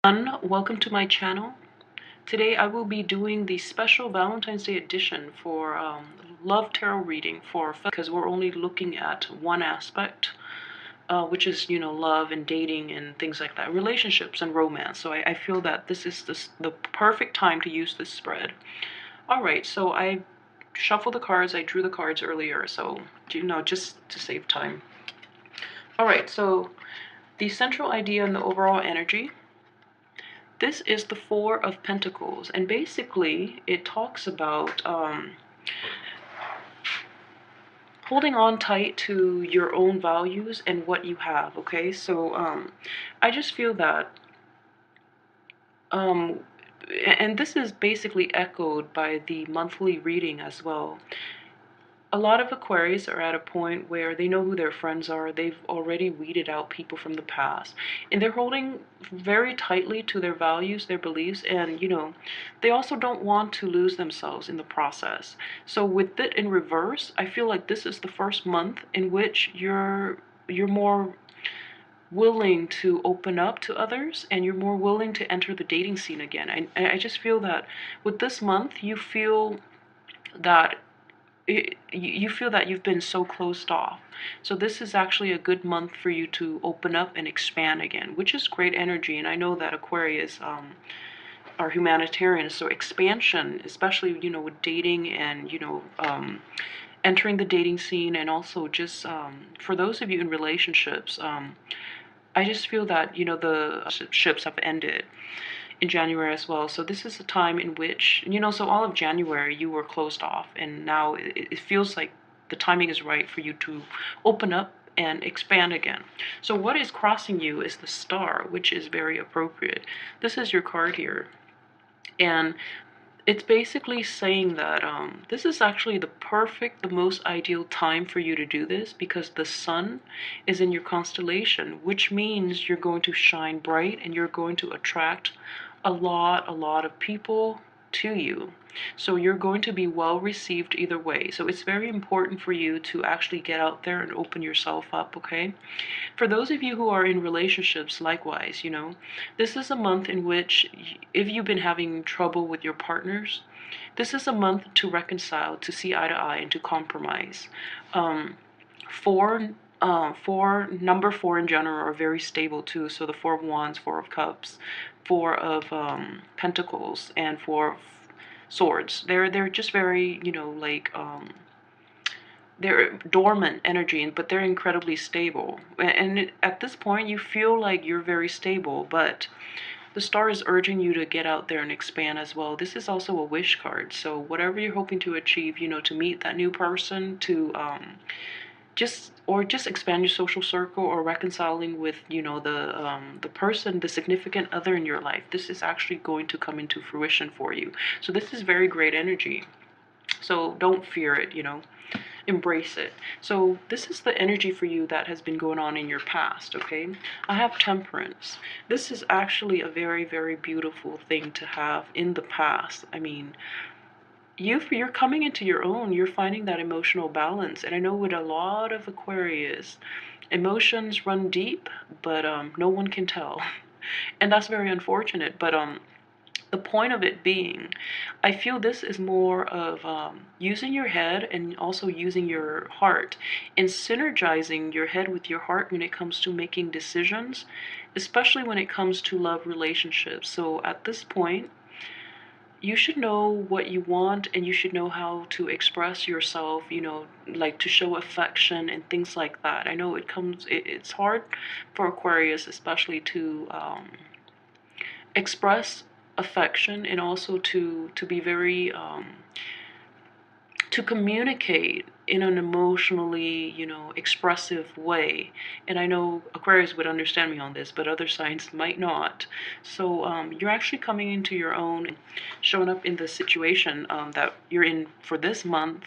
Welcome to my channel. Today I will be doing the special Valentine's Day edition for love tarot reading because we're only looking at one aspect, which is love and dating and things like that, relationships and romance. So I feel that this is the perfect time to use this spread. All right, so I shuffled the cards. I drew the cards earlier, so just to save time. All right, so the central idea and the overall energy. This is the Four of Pentacles, and basically it talks about holding on tight to your own values and what you have, okay? So I just feel that, and this is basically echoed by the monthly reading as well. A lot of Aquarius are at a point where they know who their friends are. They've already weeded out people from the past. And they're holding very tightly to their values, their beliefs, and, they also don't want to lose themselves in the process. So with it in reverse, I feel like this is the first month in which you're more willing to open up to others, and you're more willing to enter the dating scene again. I just feel that with this month, you feel that you feel that you've been so closed off. So this is actually a good month for you to open up and expand again, which is great energy. And I know that Aquarius are humanitarians, so expansion, especially with dating and entering the dating scene, and also just for those of you in relationships, I just feel that the ships have ended in January as well. So this is a time in which, so all of January you were closed off, and now it feels like the timing is right for you to open up and expand again. So what is crossing you is the Star, which is very appropriate. This is your card here. And it's basically saying that this is actually the most ideal time for you to do this, because the sun is in your constellation, which means you're going to shine bright and you're going to attract a lot of people to you. So you're going to be well received either way. So it's very important for you to actually get out there and open yourself up, okay? For those of you who are in relationships, likewise, this is a month in which, if you've been having trouble with your partners, this is a month to reconcile, to see eye to eye, and to compromise. Number four in general are very stable too. So the Four of Wands, Four of Cups, Four of Pentacles, and Four of Swords. They're just very, they're dormant energy, but they're incredibly stable. And at this point, you feel like you're very stable, but the Star is urging you to get out there and expand as well. This is also a wish card. So whatever you're hoping to achieve, to meet that new person, to just expand your social circle, or reconciling with the person, the significant other in your life, this is actually going to come into fruition for you. So this is very great energy. So don't fear it, embrace it. So this is the energy for you that has been going on in your past, okay? I have Temperance. This is actually a very, very beautiful thing to have in the past. I mean, you're coming into your own. You're finding that emotional balance. And I know with a lot of Aquarius, emotions run deep, but no one can tell. And that's very unfortunate. But the point of it being, I feel this is more of using your head and also using your heart, and synergizing your head with your heart when it comes to making decisions, especially when it comes to love relationships. So at this point, you should know what you want, and you should know how to express yourself, like to show affection and things like that. I know it's hard for Aquarius especially to express affection, and also to be very to communicate in an emotionally expressive way. And I know Aquarius would understand me on this, but other signs might not. So you're actually coming into your own and showing up in the situation that you're in for this month.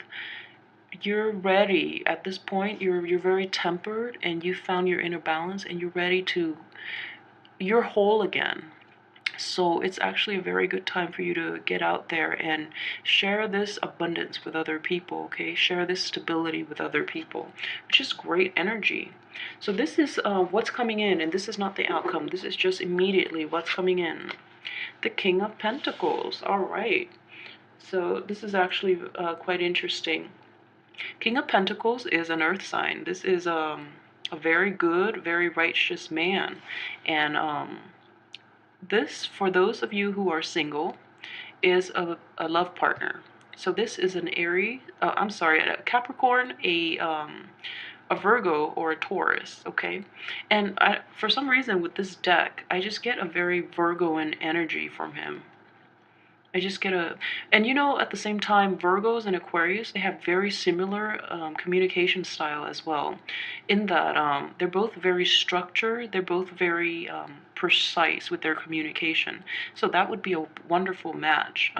You're ready at this point. You're very tempered, and you found your inner balance, and you're ready to, you're whole again. So it's actually a very good time for you to get out there and share this abundance with other people, okay? Share this stability with other people, which is great energy. So this is what's coming in, and this is not the outcome. This is just immediately what's coming in. The King of Pentacles. All right. So this is actually quite interesting. King of Pentacles is an earth sign. This is a very good, very righteous man. And this, for those of you who are single, is a love partner. So this is an Aries, I'm sorry, a Capricorn, a Virgo, or a Taurus, okay? And for some reason with this deck, I just get a very Virgoan energy from him. I just get a, and you know, at the same time, Virgos and Aquarius, they have very similar communication style as well, in that they're both very structured, they're both very precise with their communication. So that would be a wonderful match.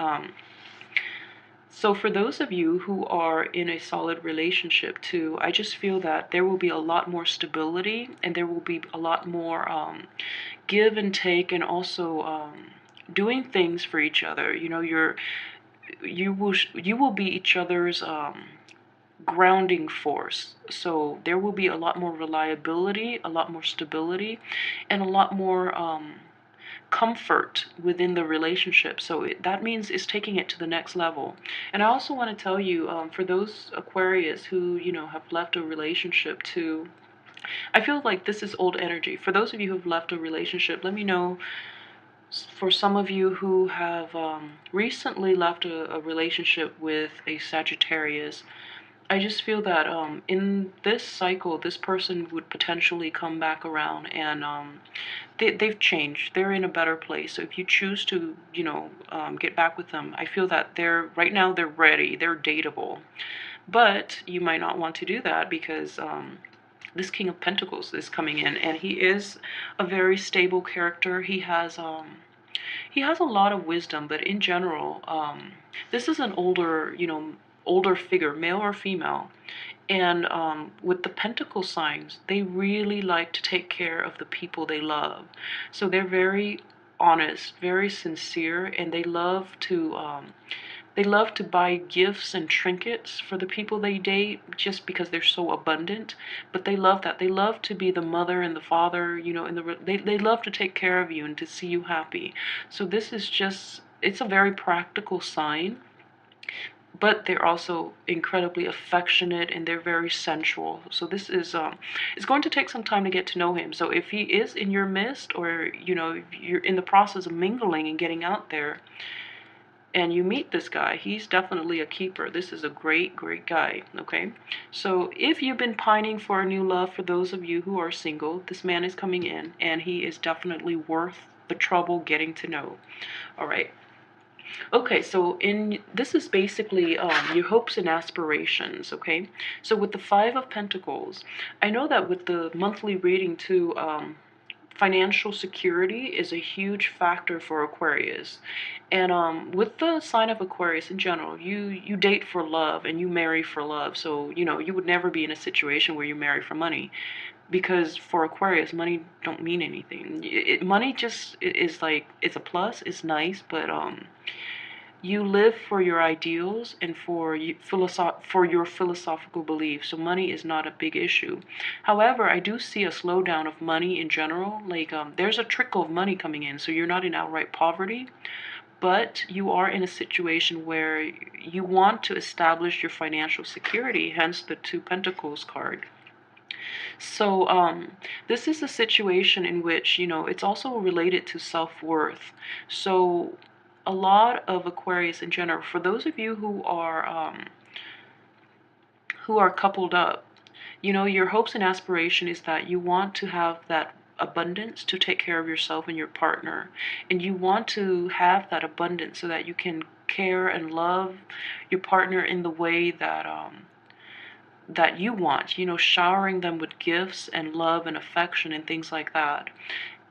So for those of you who are in a solid relationship too, I just feel that there will be a lot more stability, and there will be a lot more give and take, and also doing things for each other. You know, you will be each other's grounding force. So there will be a lot more reliability, a lot more stability, and a lot more comfort within the relationship. So that means it's taking it to the next level. And I also want to tell you, for those Aquarius who, you know, have left a relationship too, I feel like this is old energy. For those of you who've left a relationship, let me know. For some of you who have recently left a relationship with a Sagittarius, I just feel that in this cycle, this person would potentially come back around, and they've changed. They're in a better place. So if you choose to, you know, get back with them, I feel that right now they're ready. They're dateable. But you might not want to do that because this King of Pentacles is coming in, and he is a very stable character. He has a lot of wisdom, but in general, this is an older, you know, older figure, male or female. And with the Pentacle signs, they really like to take care of the people they love. So they're very honest, very sincere, and they love to buy gifts and trinkets for the people they date just because they're so abundant. But they love that. They love to be the mother and the father, you know, they love to take care of you and to see you happy. So this is just, it's a very practical sign. But they're also incredibly affectionate, and they're very sensual. So this is it's going to take some time to get to know him. So if he is in your midst, or you know, if you're in the process of mingling and getting out there, and you meet this guy, he's definitely a keeper. This is a great, great guy, okay? So if you've been pining for a new love, for those of you who are single, this man is coming in, and he is definitely worth the trouble getting to know. All right. Okay, so this is basically your hopes and aspirations, okay? So with the Five of Pentacles, I know that with the monthly reading too, financial security is a huge factor for Aquarius. And with the sign of Aquarius in general, you date for love and you marry for love. So, you know, you would never be in a situation where you marry for money, because for Aquarius, money don't mean anything. Money just is like, it's a plus, it's nice, but you live for your ideals and for your philosophical beliefs. So money is not a big issue. However, I do see a slowdown of money in general. Like there's a trickle of money coming in, so you're not in outright poverty, but you are in a situation where you want to establish your financial security, hence the Two Pentacles card. So this is a situation in which, you know, it's also related to self-worth. So a lot of Aquarius in general, for those of you who are coupled up, you know, your hopes and aspiration is that you want to have that abundance to take care of yourself and your partner, and you want to have that abundance so that you can care and love your partner in the way that that you want, you know, showering them with gifts and love and affection and things like that.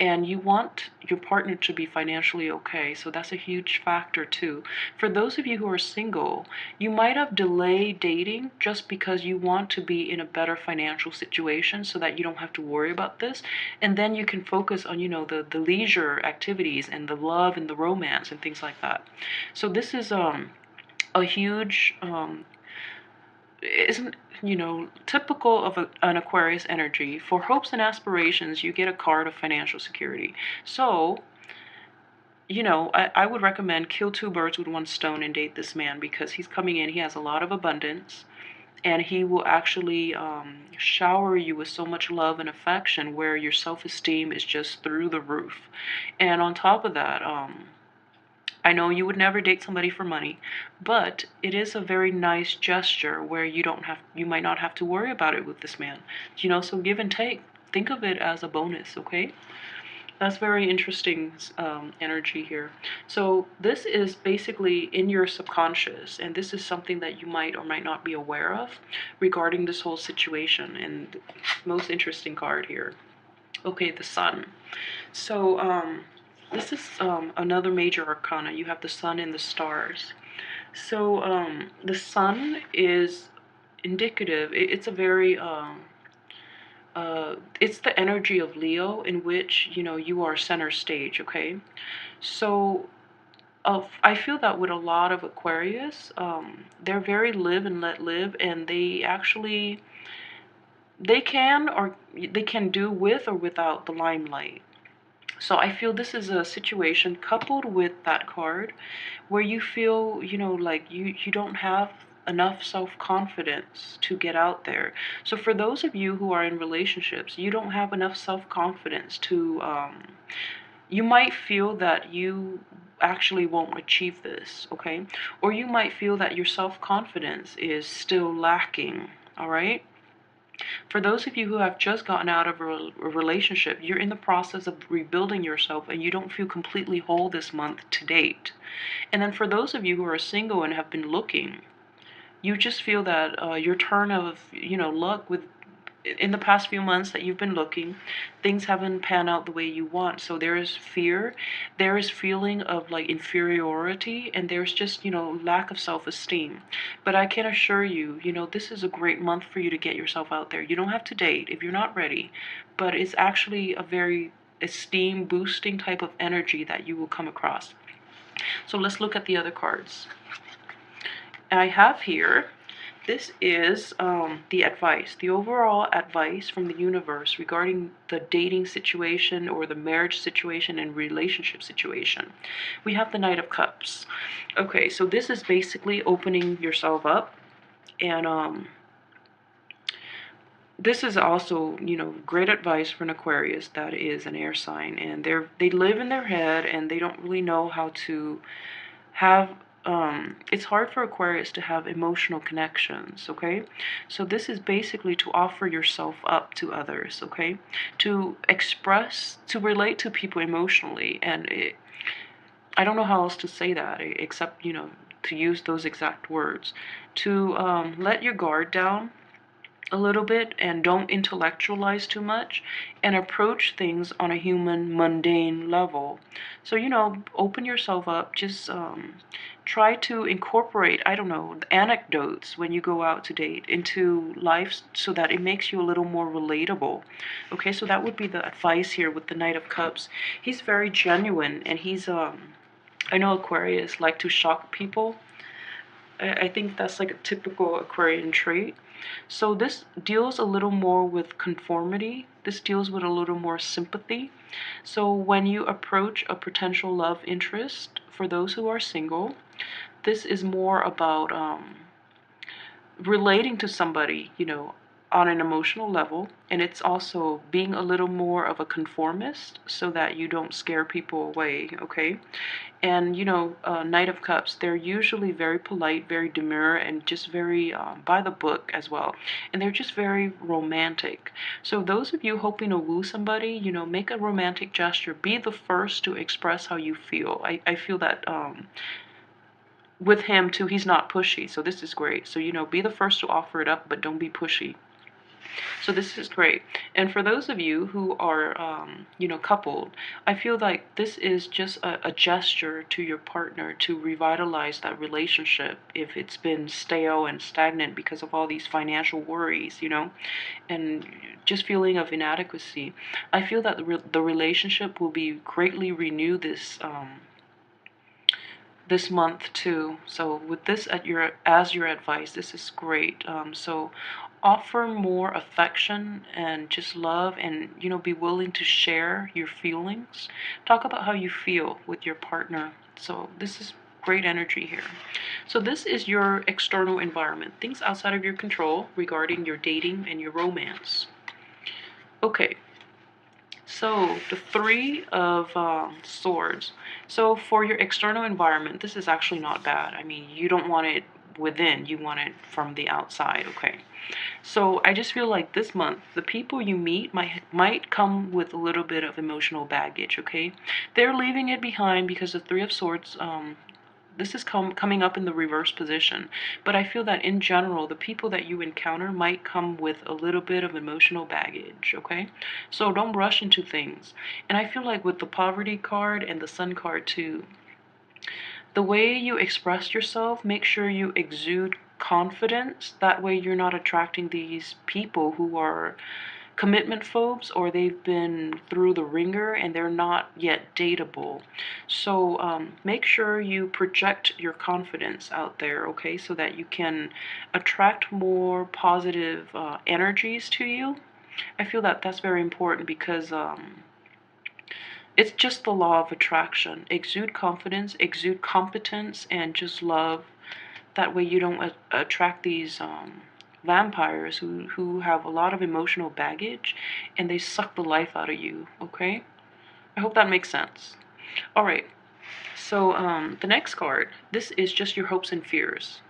and you want your partner to be financially okay. So that's a huge factor too. For those of you who are single, you might have delayed dating just because you want to be in a better financial situation so that you don't have to worry about this. And then you can focus on, the leisure activities and the love and the romance and things like that. So this is a huge isn't typical of an Aquarius energy. For hopes and aspirations, you get a card of financial security. So I would recommend kill two birds with one stone and date this man, because he's coming in, he has a lot of abundance, and he will actually shower you with so much love and affection where your self-esteem is just through the roof. And on top of that, I know you would never date somebody for money, but it is a very nice gesture where you might not have to worry about it with this man. So give and take. Think of it as a bonus, okay? That's very interesting energy here. So this is basically in your subconscious, and this is something that you might or might not be aware of regarding this whole situation. And most interesting card here. Okay, the Sun. So this is another major arcana. You have the Sun and the stars. So the Sun is indicative. It's a very it's the energy of Leo, in which you are center stage. Okay, so I feel that with a lot of Aquarius, they're very live and let live, and they can do with or without the limelight. So I feel this is a situation coupled with that card where you feel, like you don't have enough self-confidence to get out there. So for those of you who are in relationships, you don't have enough self-confidence to, you might feel that you actually won't achieve this, okay? Or you might feel that your self-confidence is still lacking, all right? For those of you who have just gotten out of a relationship, you're in the process of rebuilding yourself and you don't feel completely whole this month to date. And then for those of you who are single and have been looking, you just feel that your turn of, luck with in the past few months that you've been looking, things haven't panned out the way you want. So there is fear, there is feeling of like inferiority, and there's just, lack of self-esteem. But I can assure you, this is a great month for you to get yourself out there. You don't have to date if you're not ready, but it's actually a very esteem boosting type of energy that you will come across. So let's look at the other cards. I have here, this is the advice, the overall advice from the universe regarding the dating situation or the marriage situation and relationship situation. We have the Knight of Cups. Okay, so this is basically opening yourself up, and this is also, great advice for an Aquarius that is an air sign, and they live in their head and they don't really know how to have it's hard for Aquarius to have emotional connections, okay? So this is basically to offer yourself up to others, okay? To express, to relate to people emotionally, and I don't know how else to say that except, to use those exact words. To let your guard down a little bit and don't intellectualize too much, and approach things on a human mundane level. So open yourself up. Just try to incorporate, I don't know, anecdotes when you go out to date into life so that it makes you a little more relatable. Okay, so that would be the advice here with the Knight of Cups. He's very genuine, and he's I know Aquarius like to shock people. I think that's like a typical Aquarian trait. So this deals a little more with conformity. This deals with a little more sympathy. So when you approach a potential love interest, for those who are single, this is more about relating to somebody, on an emotional level, and it's also being a little more of a conformist so that you don't scare people away, okay? And Knight of Cups, they're usually very polite, very demure, and just very by the book as well. And they're just very romantic. So those of you hoping to woo somebody, make a romantic gesture. Be the first to express how you feel. I feel that with him too, he's not pushy, so this is great. So be the first to offer it up, but don't be pushy. So this is great. And for those of you who are, coupled, I feel like this is just a gesture to your partner to revitalize that relationship if it's been stale and stagnant because of all these financial worries, and just feeling of inadequacy. I feel that the relationship will be greatly renewed this month too. So with this as your advice, this is great. So offer more affection and just love, and be willing to share your feelings. Talk about how you feel with your partner. So this is great energy here. So this is your external environment, things outside of your control regarding your dating and your romance. Okay, so the Three of Swords. So for your external environment, this is actually not bad. I mean, you don't want it within, you want it from the outside, okay? So I just feel like this month, the people you meet might come with a little bit of emotional baggage, okay? They're leaving it behind because the Three of Swords, this is coming up in the reverse position. But I feel that in general, the people that you encounter might come with a little bit of emotional baggage, okay? So don't rush into things. And I feel like with the Poverty card and the Sun card too, the way you express yourself, make sure you exude confidence. That way you're not attracting these people who are commitment phobes, or they've been through the ringer and they're not yet dateable. So make sure you project your confidence out there, okay, so that you can attract more positive energies to you. I feel that that's very important because it's just the law of attraction. Exude confidence, exude competence, and just love. That way you don't attract these vampires who have a lot of emotional baggage and they suck the life out of you, okay? I hope that makes sense. All right, so the next card, this is just your hopes and fears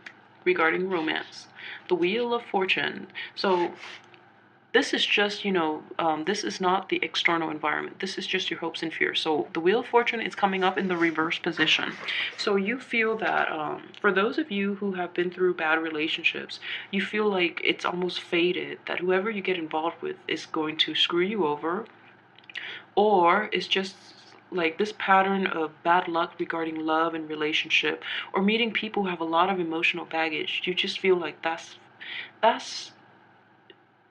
regarding romance. The Wheel of Fortune. So this is just, this is not the external environment. This is just your hopes and fears. So the Wheel of Fortune is coming up in the reverse position. So you feel that for those of you who have been through bad relationships, you feel like it's almost fated that whoever you get involved with is going to screw you over, or it's just like this pattern of bad luck regarding love and relationship, or meeting people who have a lot of emotional baggage. You just feel like that's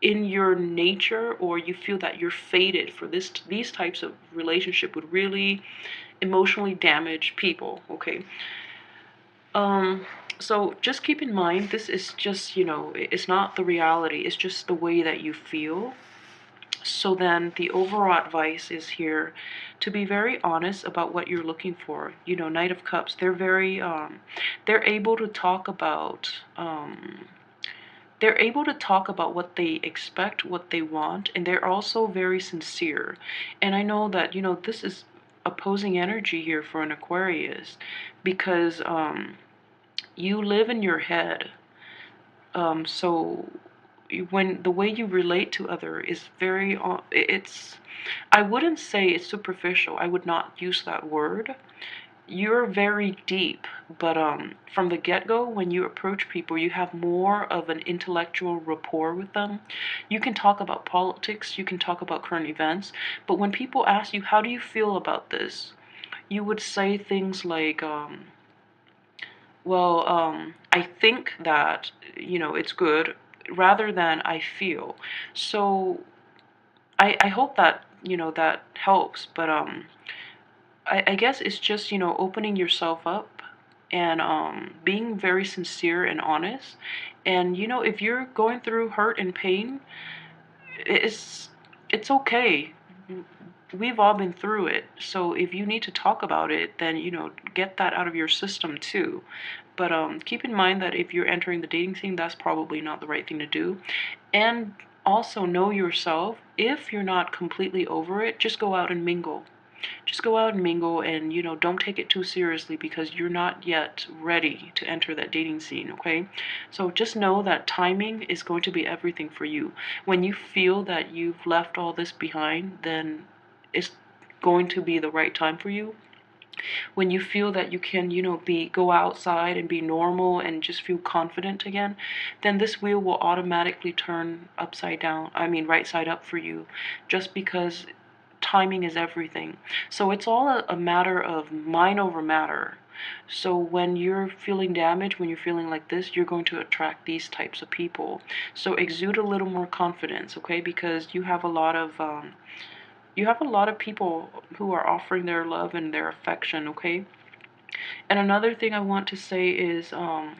in your nature, or you feel that you're fated for these types of relationship would really emotionally damage people, okay? So just keep in mind, this is just, it's not the reality, it's just the way that you feel. So then the overall advice is here to be very honest about what you're looking for. Knight of Cups, they're able to talk about what they expect, what they want, and they're also very sincere. And I know that, this is opposing energy here for an Aquarius, because you live in your head. So when the way you relate to other is very, I wouldn't say it's superficial. I would not use that word. You're very deep, but from the get-go, when you approach people, you have more of an intellectual rapport with them. You can talk about politics, you can talk about current events, but when people ask you, how do you feel about this? You would say things like, I think that, it's good, rather than I feel. So I hope that, that helps, but I guess it's just, opening yourself up and being very sincere and honest. And, if you're going through hurt and pain, it's okay. We've all been through it. So if you need to talk about it, then, get that out of your system too. But keep in mind that if you're entering the dating scene, that's probably not the right thing to do. And also know yourself. If you're not completely over it, just go out and mingle. Just go out and mingle, and don't take it too seriously because you're not yet ready to enter that dating scene, okay? So just know that timing is going to be everything for you. When you feel that you've left all this behind, then it's going to be the right time for you. when you feel that you can, go outside and be normal and just feel confident again, then this wheel will automatically turn upside down. I mean, right side up for you, just because timing is everything. So it's all a matter of mind over matter. So when you're feeling damaged, when you're feeling like this, you're going to attract these types of people. So exude a little more confidence, okay? Because you have a lot of people who are offering their love and their affection, okay? And another thing I want to say is, I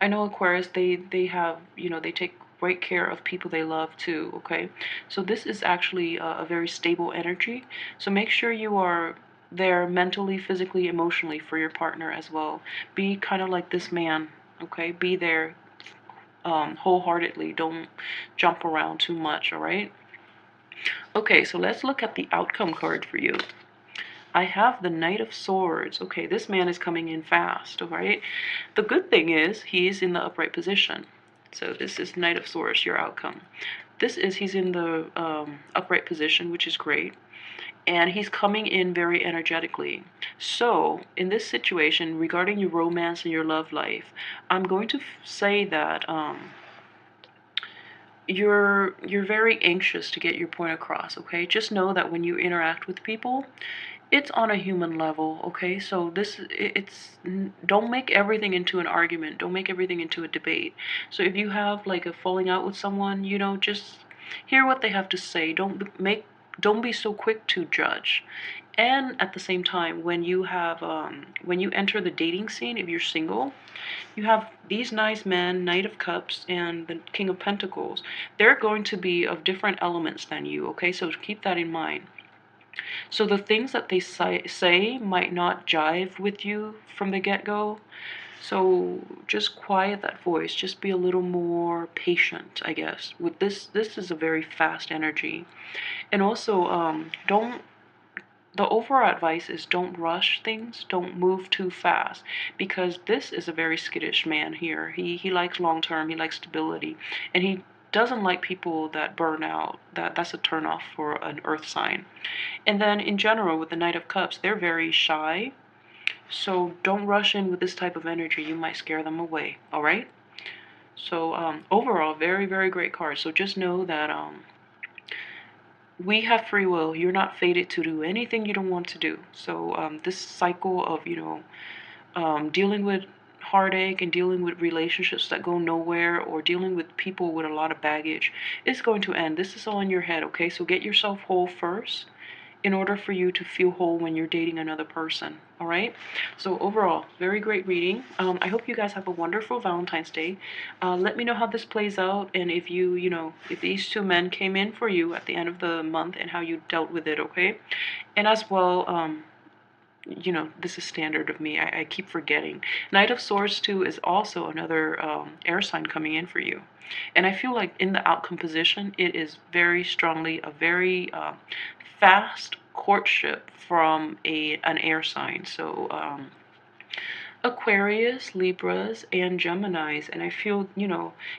know Aquarius, they have, they take great care of people they love too, okay? So this is actually a very stable energy. So make sure you are there mentally, physically, emotionally for your partner as well. Be kind of like this man, okay? Be there wholeheartedly. Don't jump around too much, all right? Okay, so let's look at the outcome card for you. I have the Knight of Swords. Okay, this man is coming in fast, all right? The good thing is he's in the upright position. So this is Knight of Swords, your outcome. He's in the upright position, which is great. And he's coming in very energetically. So in this situation, regarding your romance and your love life, I'm going to say that you're very anxious to get your point across, okay? Just know that when you interact with people, it's on a human level, okay? So don't make everything into an argument. Don't make everything into a debate. So if you have like a falling out with someone, just hear what they have to say. Don't be so quick to judge. And at the same time, when you enter the dating scene, if you're single, you have these nice men, Knight of Cups and the King of Pentacles. They're going to be of different elements than you, okay? So keep that in mind. So the things that they say might not jive with you from the get-go. So just quiet that voice. Just be a little more patient, I guess. With this is a very fast energy. And also, the overall advice is don't rush things, don't move too fast, because this is a very skittish man here. He likes long term, he likes stability, and he doesn't like people that burn out. That's a turn off for an earth sign. And then in general, with the Knight of Cups, they're very shy, so don't rush in with this type of energy. You might scare them away, all right? So overall, very, very great card. So just know that we have free will. You're not fated to do anything you don't want to do. So this cycle of, dealing with heartache and dealing with relationships that go nowhere, or dealing with people with a lot of baggage, is going to end. This is all in your head, okay? So get yourself whole first in order for you to feel whole when you're dating another person, all right? So overall, very great reading. I hope you guys have a wonderful Valentine's Day. Let me know how this plays out, and if if these two men came in for you at the end of the month, and how you dealt with it, okay? And as well, this is standard of me. I keep forgetting. Knight of Swords too is also another air sign coming in for you. And I feel like in the outcome position, it is very strongly a very fast courtship from an air sign. So Aquarius, Libras, and Geminis. And I feel,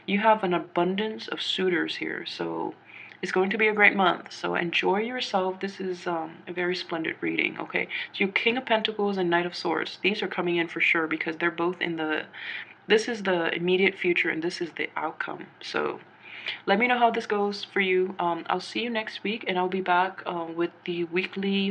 you have an abundance of suitors here. So it's going to be a great month. So enjoy yourself. This is a very splendid reading, okay? So you King of Pentacles and Knight of Swords. These are coming in for sure, because they're both in this is the immediate future, and this is the outcome. So let me know how this goes for you. I'll see you next week, and I'll be back with the weekly